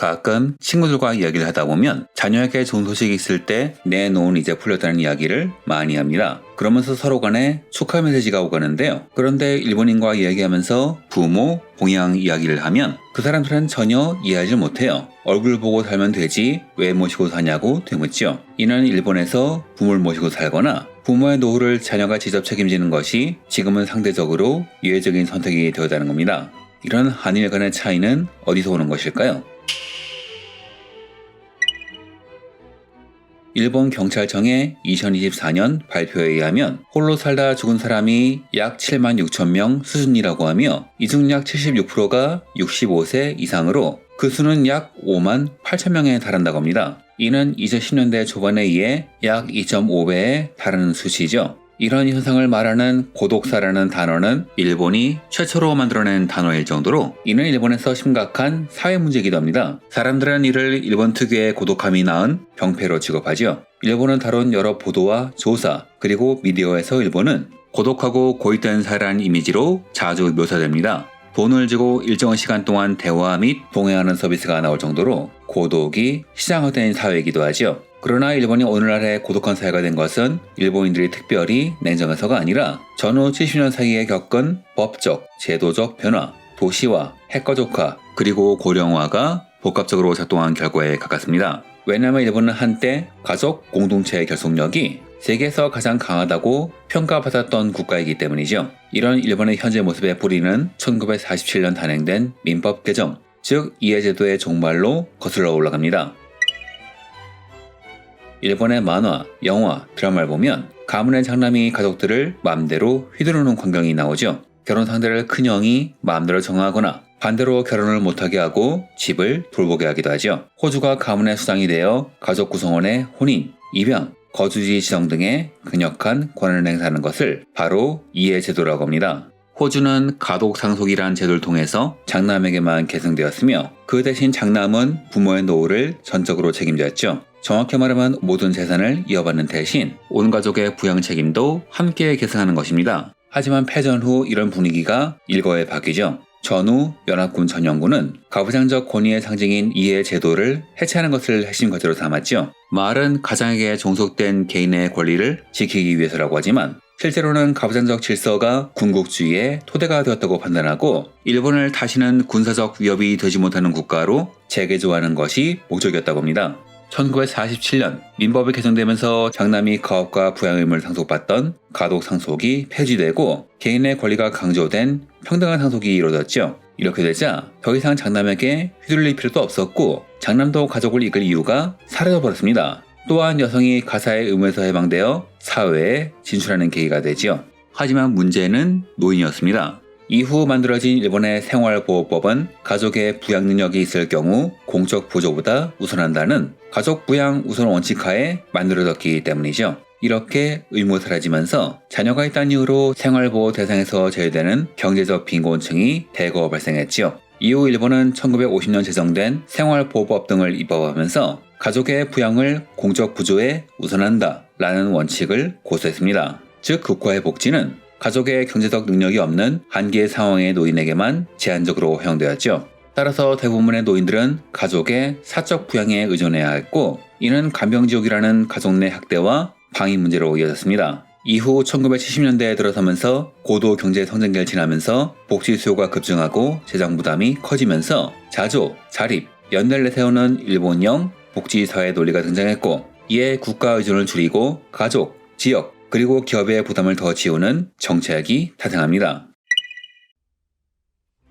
가끔 친구들과 이야기를 하다 보면 자녀에게 좋은 소식이 있을 때 내 노은 이제 풀렸다는 이야기를 많이 합니다. 그러면서 서로 간에 축하 메시지가 오가는데요. 그런데 일본인과 이야기하면서 부모, 봉양 이야기를 하면 그 사람들은 전혀 이해하지 못해요. 얼굴 보고 살면 되지 왜 모시고 사냐고 되묻죠. 이는 일본에서 부모를 모시고 살거나 부모의 노후를 자녀가 직접 책임지는 것이 지금은 상대적으로 유해적인 선택이 되었다는 겁니다. 이런 한일 간의 차이는 어디서 오는 것일까요? 일본 경찰청의 2024년 발표에 의하면 홀로 살다 죽은 사람이 약 7만 6천 명 수준이라고 하며 이 중 약 76%가 65세 이상으로 그 수는 약 5만 8천 명에 달한다고 합니다. 이는 2010년대 초반에 이에 약 2.5배에 달하는 수치죠. 이런 현상을 말하는 고독사라는 단어는 일본이 최초로 만들어낸 단어일 정도로 이는 일본에서 심각한 사회 문제이기도 합니다. 사람들은 이를 일본 특유의 고독함이 낳은 병폐로 취급하죠. 일본은 다룬 여러 보도와 조사 그리고 미디어에서 일본은 고독하고 고립된 사회라는 이미지로 자주 묘사됩니다. 돈을 주고 일정한 시간 동안 대화 및 동행하는 서비스가 나올 정도로 고독이 시장화된 사회이기도 하죠. 그러나 일본이 오늘날의 고독한 사회가 된 것은 일본인들이 특별히 냉정해서가 아니라 전후 70년 사이에 겪은 법적, 제도적 변화, 도시화, 핵가족화, 그리고 고령화가 복합적으로 작동한 결과에 가깝습니다. 왜냐하면 일본은 한때 가족 공동체의 결속력이 세계에서 가장 강하다고 평가받았던 국가이기 때문이죠. 이런 일본의 현재 모습의 뿌리는 1947년 단행된 민법 개정, 즉 이해제도의 종말로 거슬러 올라갑니다. 일본의 만화, 영화, 드라마를 보면 가문의 장남이 가족들을 마음대로 휘두르는 광경이 나오죠. 결혼 상대를 큰형이 마음대로 정하거나 반대로 결혼을 못하게 하고 집을 돌보게 하기도 하죠. 호주가 가문의 수장이 되어 가족 구성원의 혼인, 입양, 거주지 지정 등의 강력한 권한을 행사하는 것을 바로 이해제도라고 합니다. 호주는 가독상속이라는 제도를 통해서 장남에게만 계승되었으며 그 대신 장남은 부모의 노후를 전적으로 책임졌죠. 정확히 말하면 모든 재산을 이어받는 대신 온 가족의 부양 책임도 함께 계승하는 것입니다. 하지만 패전 후 이런 분위기가 일거에 바뀌죠. 전후 연합군 전영군은 가부장적 권위의 상징인 이해 제도를 해체하는 것을 핵심 과제로 삼았죠. 말은 가장에게 종속된 개인의 권리를 지키기 위해서라고 하지만 실제로는 가부장적 질서가 군국주의의 토대가 되었다고 판단하고 일본을 다시는 군사적 위협이 되지 못하는 국가로 재개조하는 것이 목적이었다고 합니다. 1947년 민법이 개정되면서 장남이 가업과 부양 의무를 상속받던 가독 상속이 폐지되고 개인의 권리가 강조된 평등한 상속이 이루어졌죠. 이렇게 되자 더 이상 장남에게 휘둘릴 필요도 없었고 장남도 가족을 이끌 이유가 사라져버렸습니다. 또한 여성이 가사의 의무에서 해방되어 사회에 진출하는 계기가 되지요. 하지만 문제는 노인이었습니다. 이후 만들어진 일본의 생활보호법은 가족의 부양 능력이 있을 경우 공적 보조보다 우선한다는 가족 부양 우선 원칙하에 만들어졌기 때문이죠. 이렇게 의무가 사라지면서 자녀가 있다는 이유로 생활보호 대상에서 제외되는 경제적 빈곤층이 대거 발생했지요. 이후 일본은 1950년 제정된 생활보호법 등을 입법하면서 가족의 부양을 공적 부조에 우선한다 라는 원칙을 고수했습니다. 즉 국가의 복지는 가족의 경제적 능력이 없는 한계 상황의 노인에게만 제한적으로 허용되었죠. 따라서 대부분의 노인들은 가족의 사적 부양에 의존해야 했고 이는 간병지옥이라는 가족 내 학대와 방임 문제로 이어졌습니다. 이후 1970년대에 들어서면서 고도 경제 성장기를 지나면서 복지 수요가 급증하고 재정 부담이 커지면서 자조, 자립, 연대를 내세우는 일본형 복지사회 논리가 등장했고 이에 국가 의존을 줄이고 가족, 지역, 그리고 기업의 부담을 더 지우는 정책이 탄생합니다.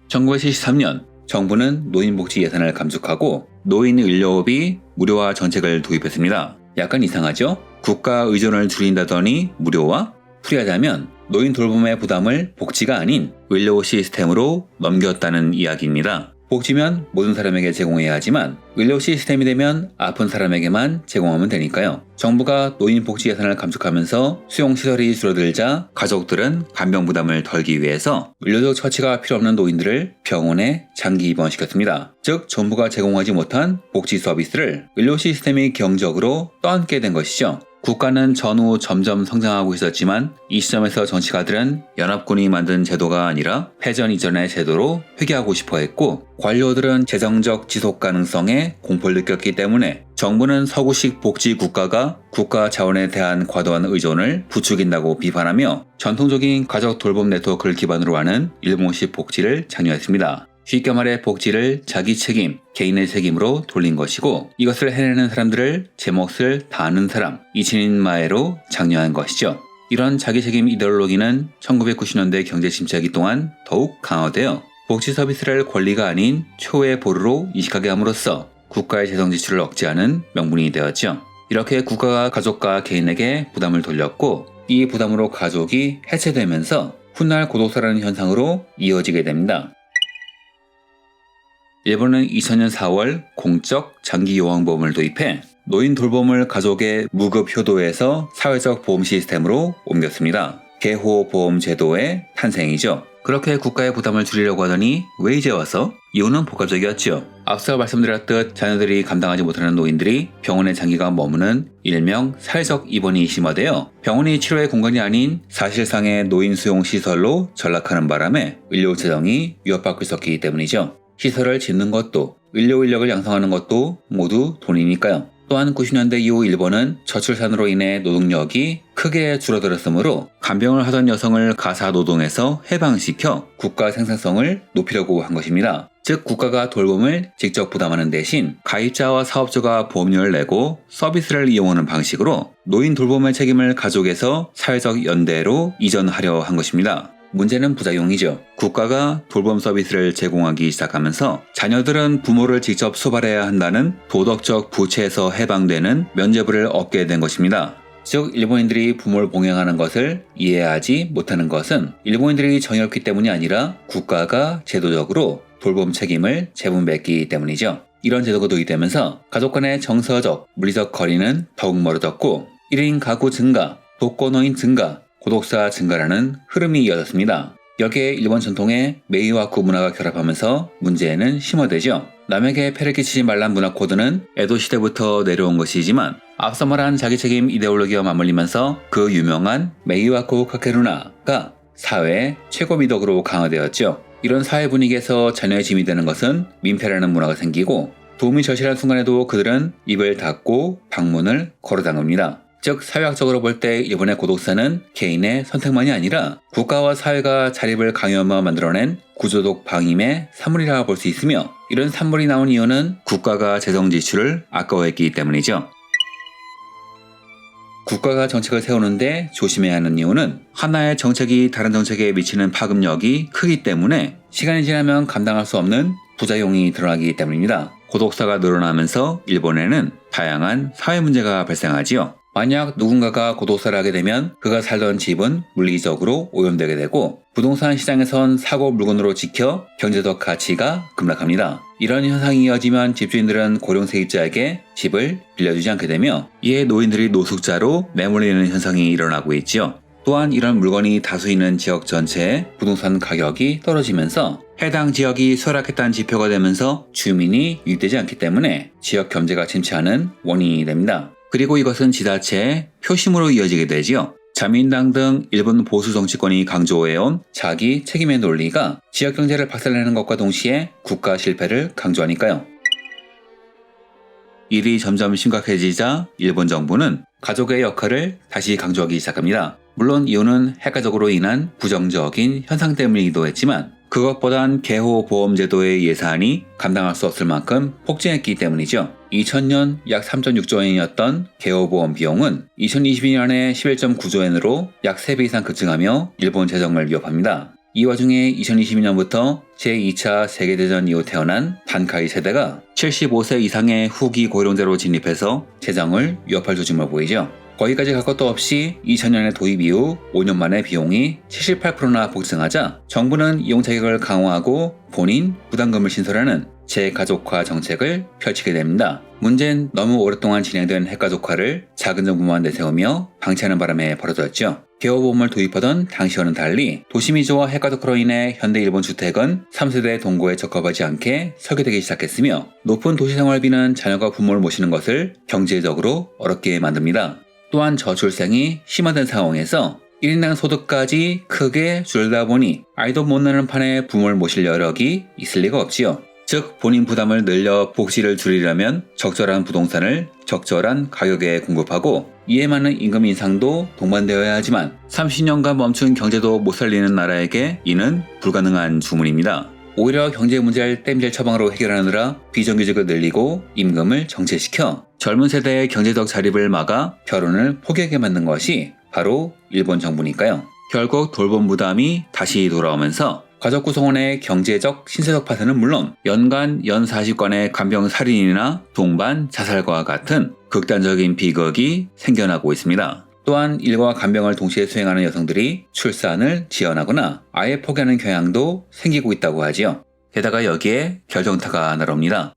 1973년 정부는 노인복지 예산을 감축하고 노인의료비 무료화 정책을 도입했습니다. 약간 이상하죠? 국가 의존을 줄인다더니 무료화? 풀이하자면 노인 돌봄의 부담을 복지가 아닌 의료 시스템으로 넘겼다는 이야기입니다. 복지면 모든 사람에게 제공해야 하지만 의료 시스템이 되면 아픈 사람에게만 제공하면 되니까요. 정부가 노인 복지 예산을 감축하면서 수용시설이 줄어들자 가족들은 간병 부담을 덜기 위해서 의료적 처치가 필요 없는 노인들을 병원에 장기 입원시켰습니다. 즉 정부가 제공하지 못한 복지 서비스를 의료 시스템이 경적으로 떠안게 된 것이죠. 국가는 전후 점점 성장하고 있었지만 이 시점에서 정치가들은 연합군이 만든 제도가 아니라 패전 이전의 제도로 회귀하고 싶어 했고, 관료들은 재정적 지속 가능성에 공포를 느꼈기 때문에 정부는 서구식 복지 국가가 국가 자원에 대한 과도한 의존을 부추긴다고 비판하며 전통적인 가족 돌봄 네트워크를 기반으로 하는 일본식 복지를 장려했습니다. 쉽게 말해 복지를 자기 책임, 개인의 책임으로 돌린 것이고, 이것을 해내는 사람들을 제 몫을 다하는 사람, 이치닌마에로 장려한 것이죠. 이런 자기책임 이데올로기는 1990년대 경제 침체기 동안 더욱 강화되어 복지 서비스를 권리가 아닌 초의 보루로 인식하게 함으로써 국가의 재정 지출을 억제하는 명분이 되었죠. 이렇게 국가가 가족과 개인에게 부담을 돌렸고, 이 부담으로 가족이 해체되면서 훗날 고독사라는 현상으로 이어지게 됩니다. 일본은 2000년 4월 공적 장기 요양보험을 도입해 노인 돌봄을 가족의 무급 효도에서 사회적 보험 시스템으로 옮겼습니다. 개호보험 제도의 탄생이죠. 그렇게 국가의 부담을 줄이려고 하더니 왜 이제 와서? 이유는 복합적이었죠. 앞서 말씀드렸듯 자녀들이 감당하지 못하는 노인들이 병원에 장기간 머무는 일명 사회적 입원이 심화되어 병원이 치료의 공간이 아닌 사실상의 노인 수용 시설로 전락하는 바람에 의료 재정이 위협받고 있었기 때문이죠. 시설을 짓는 것도, 의료 인력을 양성하는 것도 모두 돈이니까요. 또한 90년대 이후 일본은 저출산으로 인해 노동력이 크게 줄어들었으므로 간병을 하던 여성을 가사 노동에서 해방시켜 국가 생산성을 높이려고 한 것입니다. 즉 국가가 돌봄을 직접 부담하는 대신 가입자와 사업주가 보험료를 내고 서비스를 이용하는 방식으로 노인 돌봄의 책임을 가족에서 사회적 연대로 이전하려 한 것입니다. 문제는 부작용이죠. 국가가 돌봄 서비스를 제공하기 시작하면서 자녀들은 부모를 직접 수발해야 한다는 도덕적 부채에서 해방되는 면죄부를 얻게 된 것입니다. 즉 일본인들이 부모를 봉양하는 것을 이해하지 못하는 것은 일본인들이 정이 없기 때문이 아니라 국가가 제도적으로 돌봄 책임을 재분배했기 때문이죠. 이런 제도가 도입되면서 가족 간의 정서적, 물리적 거리는 더욱 멀어졌고 1인 가구 증가, 독거노인 증가, 고독사 증가라는 흐름이 이어졌습니다. 여기에 일본 전통의 메이와쿠 문화가 결합하면서 문제는 심화되죠. 남에게 폐를 끼치지 말란 문화 코드는 에도 시대부터 내려온 것이지만 앞서 말한 자기책임 이데올로기와 맞물리면서 그 유명한 메이와쿠 카케루나가 사회의 최고 미덕으로 강화되었죠. 이런 사회 분위기에서 자녀의 짐이 되는 것은 민폐라는 문화가 생기고 도움이 절실한 순간에도 그들은 입을 닫고 방문을 걸어 잠깁니다. 즉 사회학적으로 볼 때 일본의 고독사는 개인의 선택만이 아니라 국가와 사회가 자립을 강요하며 만들어낸 구조적 방임의 산물이라 볼 수 있으며, 이런 산물이 나온 이유는 국가가 재정 지출을 아까워했기 때문이죠. 국가가 정책을 세우는데 조심해야 하는 이유는 하나의 정책이 다른 정책에 미치는 파급력이 크기 때문에 시간이 지나면 감당할 수 없는 부작용이 드러나기 때문입니다. 고독사가 늘어나면서 일본에는 다양한 사회 문제가 발생하지요. 만약 누군가가 고독사를 하게 되면 그가 살던 집은 물리적으로 오염되게 되고 부동산 시장에선 사고 물건으로 지켜 경제적 가치가 급락합니다. 이런 현상이 이어지면 집주인들은 고령 세입자에게 집을 빌려주지 않게 되며 이에 노인들이 노숙자로 매몰리는 현상이 일어나고 있지요. 또한 이런 물건이 다수 있는 지역 전체의 부동산 가격이 떨어지면서 해당 지역이 쇠락했다는 지표가 되면서 주민이 유입되지 않기 때문에 지역 경제가 침체하는 원인이 됩니다. 그리고 이것은 지자체의 표심으로 이어지게 되지요. 자민당 등 일본 보수 정치권이 강조해온 자기 책임의 논리가 지역 경제를 박살내는 것과 동시에 국가 실패를 강조하니까요. 일이 점점 심각해지자 일본 정부는 가족의 역할을 다시 강조하기 시작합니다. 물론 이유는 핵가족으로 인한 부정적인 현상 때문이기도 했지만 그것보단 개호보험제도의 예산이 감당할 수 없을 만큼 폭증했기 때문이죠. 2000년 약 3.6조 엔이었던 개호보험 비용은 2022년에 11.9조 엔으로 약 3배 이상 급증하며 일본 재정을 위협합니다. 이 와중에 2022년부터 제2차 세계대전 이후 태어난 단카이 세대가 75세 이상의 후기 고령자로 진입해서 재정을 위협할 조짐을 보이죠. 거기까지 갈 것도 없이 2000년의 도입 이후 5년 만에 비용이 78%나 폭증하자 정부는 이용 자격을 강화하고 본인 부담금을 신설하는 재가족화 정책을 펼치게 됩니다. 문제는 너무 오랫동안 진행된 핵가족화를 작은 정부만 내세우며 방치하는 바람에 벌어졌죠. 개호보험을 도입하던 당시와는 달리 도시미조와 핵가족화로 인해 현대 일본 주택은 3세대 동거에 적합하지 않게 설계되기 시작했으며 높은 도시생활비는 자녀가 부모를 모시는 것을 경제적으로 어렵게 만듭니다. 또한 저출생이 심화된 상황에서 1인당 소득까지 크게 줄다 보니 아이도 못 낳는 판에 부모를 모실 여력이 있을 리가 없지요. 즉 본인 부담을 늘려 복지를 줄이려면 적절한 부동산을 적절한 가격에 공급하고 이에 맞는 임금 인상도 동반되어야 하지만 30년간 멈춘 경제도 못 살리는 나라에게 이는 불가능한 주문입니다. 오히려 경제 문제를 땜질 처방으로 해결하느라 비정규직을 늘리고 임금을 정체시켜 젊은 세대의 경제적 자립을 막아 결혼을 포기하게 만든 것이 바로 일본 정부니까요. 결국 돌봄 부담이 다시 돌아오면서 가족 구성원의 경제적, 신체적 파산은 물론 연간 연 40건의 간병 살인이나 동반 자살과 같은 극단적인 비극이 생겨나고 있습니다. 또한 일과 간병을 동시에 수행하는 여성들이 출산을 지연하거나 아예 포기하는 경향도 생기고 있다고 하지요. 게다가 여기에 결정타가 날아옵니다.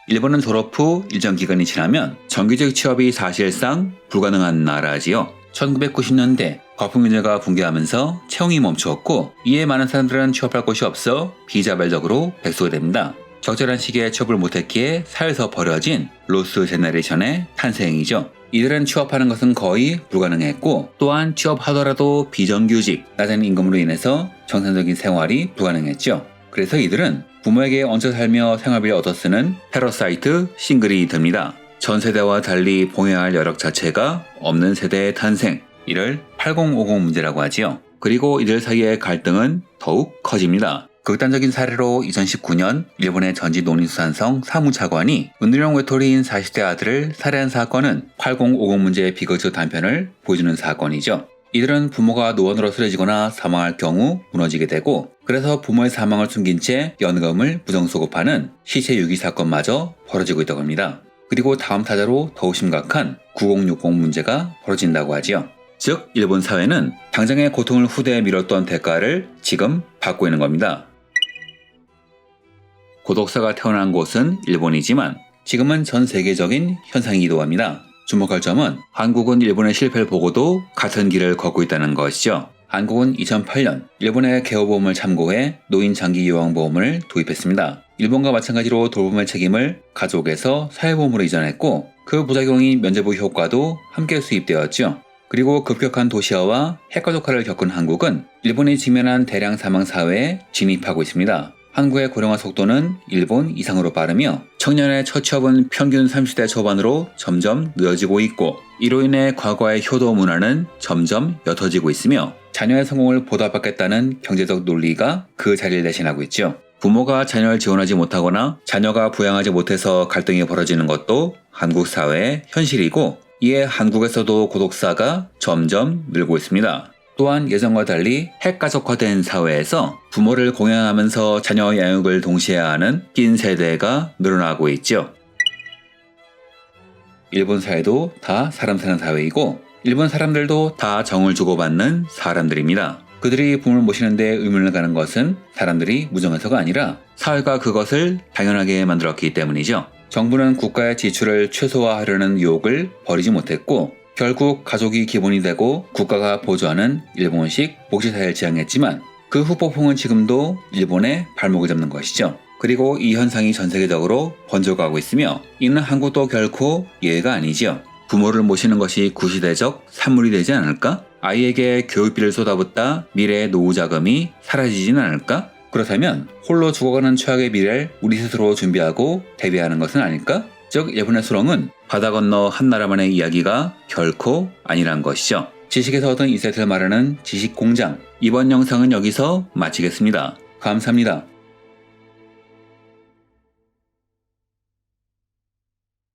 일본은 졸업 후 일정 기간이 지나면 정규직 취업이 사실상 불가능한 나라지요. 1990년대 거품 문제가 붕괴하면서 채용이 멈추었고 이에 많은 사람들은 취업할 곳이 없어 비자발적으로 백수가 됩니다. 적절한 시기에 취업을 못했기에 사회에서 벌어진 로스 제너레이션의 탄생이죠. 이들은 취업하는 것은 거의 불가능했고 또한 취업하더라도 비정규직, 낮은 임금으로 인해서 정상적인 생활이 불가능했죠. 그래서 이들은 부모에게 얹혀 살며 생활비를 얻어 쓰는 패러사이트 싱글이 됩니다. 전 세대와 달리 봉해야 할 여력 자체가 없는 세대의 탄생, 이를 8050 문제라고 하지요. 그리고 이들 사이의 갈등은 더욱 커집니다. 극단적인 사례로 2019년 일본의 전직 농림수산성 사무차관이 은둔형 외톨이인 40대 아들을 살해한 사건은 8050 문제의 비극적 단편을 보여주는 사건이죠. 이들은 부모가 노원으로 쓰러지거나 사망할 경우 무너지게 되고 그래서 부모의 사망을 숨긴 채 연금을 부정소급하는 시체 유기 사건마저 벌어지고 있다고 합니다. 그리고 다음 타자로 더욱 심각한 9060 문제가 벌어진다고 하지요. 즉 일본 사회는 당장의 고통을 후대에 미뤘던 대가를 지금 받고 있는 겁니다. 고독사가 태어난 곳은 일본이지만 지금은 전 세계적인 현상이기도 합니다. 주목할 점은 한국은 일본의 실패를 보고도 같은 길을 걷고 있다는 것이죠. 한국은 2008년 일본의 개호보험을 참고해 노인 장기 요양보험을 도입했습니다. 일본과 마찬가지로 돌봄의 책임을 가족에서 사회보험으로 이전했고 그 부작용이 면제부 효과도 함께 수입되었죠. 그리고 급격한 도시화와 핵가족화를 겪은 한국은 일본이 직면한 대량 사망 사회에 진입하고 있습니다. 한국의 고령화 속도는 일본 이상으로 빠르며 청년의 첫 취업은 평균 30대 초반으로 점점 늦어지고 있고 이로 인해 과거의 효도 문화는 점점 옅어지고 있으며 자녀의 성공을 보답받겠다는 경제적 논리가 그 자리를 대신하고 있죠. 부모가 자녀를 지원하지 못하거나 자녀가 부양하지 못해서 갈등이 벌어지는 것도 한국 사회의 현실이고 이에 한국에서도 고독사가 점점 늘고 있습니다. 또한 예전과 달리 핵가족화된 사회에서 부모를 공양하면서 자녀 양육을 동시에 하는 낀 세대가 늘어나고 있죠. 일본 사회도 다 사람 사는 사회이고 일본 사람들도 다 정을 주고받는 사람들입니다. 그들이 부모를 모시는데 의문을 가는 것은 사람들이 무정해서가 아니라 사회가 그것을 당연하게 만들었기 때문이죠. 정부는 국가의 지출을 최소화하려는 유혹을 버리지 못했고 결국 가족이 기본이 되고 국가가 보조하는 일본식 복지사회를 지향했지만 그 후폭풍은 지금도 일본의 발목을 잡는 것이죠. 그리고 이 현상이 전 세계적으로 번져가고 있으며 이는 한국도 결코 예외가 아니지요. 부모를 모시는 것이 구시대적 산물이 되지 않을까? 아이에게 교육비를 쏟아붓다 미래의 노후 자금이 사라지진 않을까? 그렇다면 홀로 죽어가는 최악의 미래를 우리 스스로 준비하고 대비하는 것은 아닐까? 즉 일본의 수렁은 바다 건너 한 나라만의 이야기가 결코 아니란 것이죠. 지식에서 얻은 인사이트를 말하는 지식공장, 이번 영상은 여기서 마치겠습니다. 감사합니다.